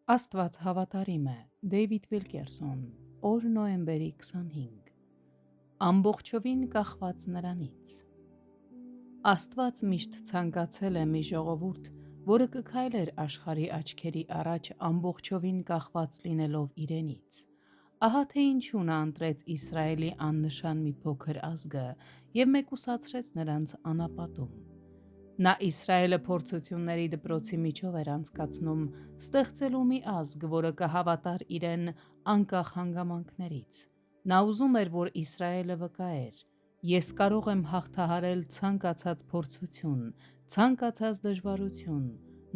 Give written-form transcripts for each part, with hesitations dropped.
Աստված հավատարիմ է, Դեյվիդ Վիլկերսոն, օր նոյեմբերի 25, ամբողջովին կախված նրանից։ Աստված միշտ ցանկացել է մի ժողովուրդ, որը կքայլեր աշխարհի աչքերի առաջ ամբողջովին կախված լինելով իրենից։ Ահա թե ինչու նա ընտրեց Իսրայելի աննշան մի փոքր ազգը և մեկուսացրեց նրանց անապատում։ Նա Իսրայելը փորձությունների դպրոցի միջով էր անցկացնում, ստեղծելու մի ազգ, որը կհավատար իրեն անկախ հանգամանքներից։ Նա ուզում էր, որ Իսրայելը վկայեր. «Ես կարող եմ հաղթահարել ցանկացած փորձություն, ցանկացած դժվարություն,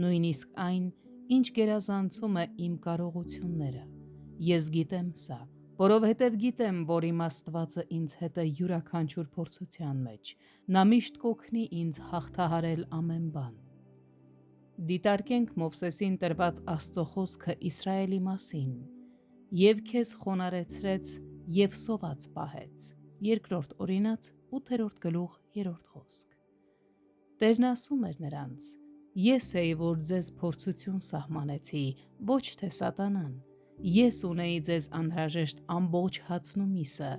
նույնիսկ այն, ինչ գերազանցում է իմ կարողությունները։ Ես գիտեմ սա, որովհետև գիտեմ, որ իմ Աստվածը ինձ հետ է յուրաքանչյուր փորձության մեջ։ Նա միշտ կօգնի ինձ հաղթահարել ամեն բան»։ Դիտարկենք Մովսեսին տրված Աստծո խոսքը Իսրայելի մասին. «Եվ քեզ խոնարհեցրեց և սոված պահեց» Բ Օրինաց 8-րդ գլուխ 3-րդ խոսք։ Տերն ասում էր նրանց. «Ես էի, որ ձեզ փորձություն սահմանեցի, ոչ թե սատանան։ Ես ունեի ձեզ անհրաժեշտ ամբողջ հացն ու միսը,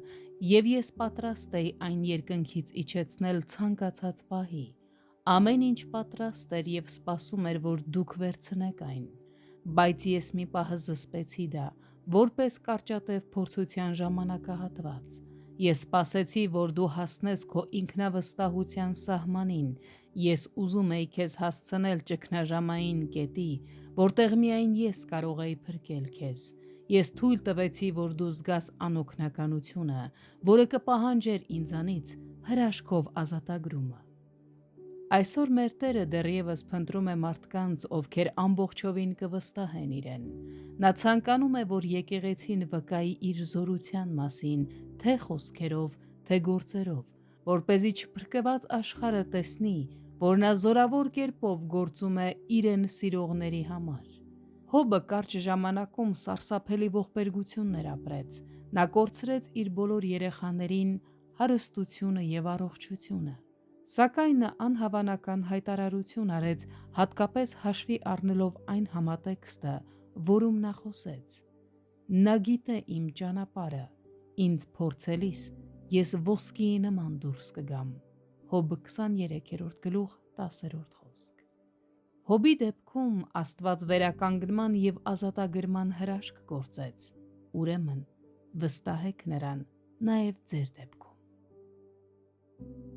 և ես պատրաստ էի այն երկնքից իջեցնել ցանկացած պահի։ Ամեն ինչ պատրաստ էր և սպասում էր, որ դուք վերցնեք այն։ Բայց ես մի պահ զսպեցի դա, որպես կարճատև փորձության ժամանակահատված։ Ես սպասեցի, որ դու հասնես քո ինքնավստահության սահմանին։ Ես ուզում էի քեզ հասցնել ճգնաժամային կետի, որտեղ միայն ես կարող էի փրկել քեզ։ Ես թույլ տվեցի, որ դու զգաս անօգնականությունը, որը կպահանջեր ինձանից հրաշքով ազատագրումը»։ Այսօր մեր Տերը դեռևս փնտրում է մարդկանց, ովքեր ամբողջովին կվստահեն իրեն։ Նա ցանկանում է, որ եկեղեցին վկայի իր զորության մասին, թե խոսքերով, թե գործերով, որպեսզի չփրկված աշխարհը տեսնի, որ նա զորավոր կերպով գործում է իրեն սիրողների համար։ Հոբը կարճ ժամանակում սարսափելի ողբերգություններ ապրեց։ Նա կորցրեց իր բոլոր երեխաներին, հարստությունը և առողջությունը։ Սակայն նա անհավանական հայտարարություն արեց, հատկապես հաշվի առնելով այն համատեքստը, որում նա խոսեց. «Նա գիտե իմ ճանապարհը, ինձ փորձելիս ես ոսկիի նման դուրս կգամ»։ Հոբ 23-րդ գլուխ 10-րդ խոսք։ Հոբի դեպքում Աստված վերականգնման և ազատագրման հրաշք գործեց։ Ուրեմն վստահեք նրան նաև ձեր դեպքում։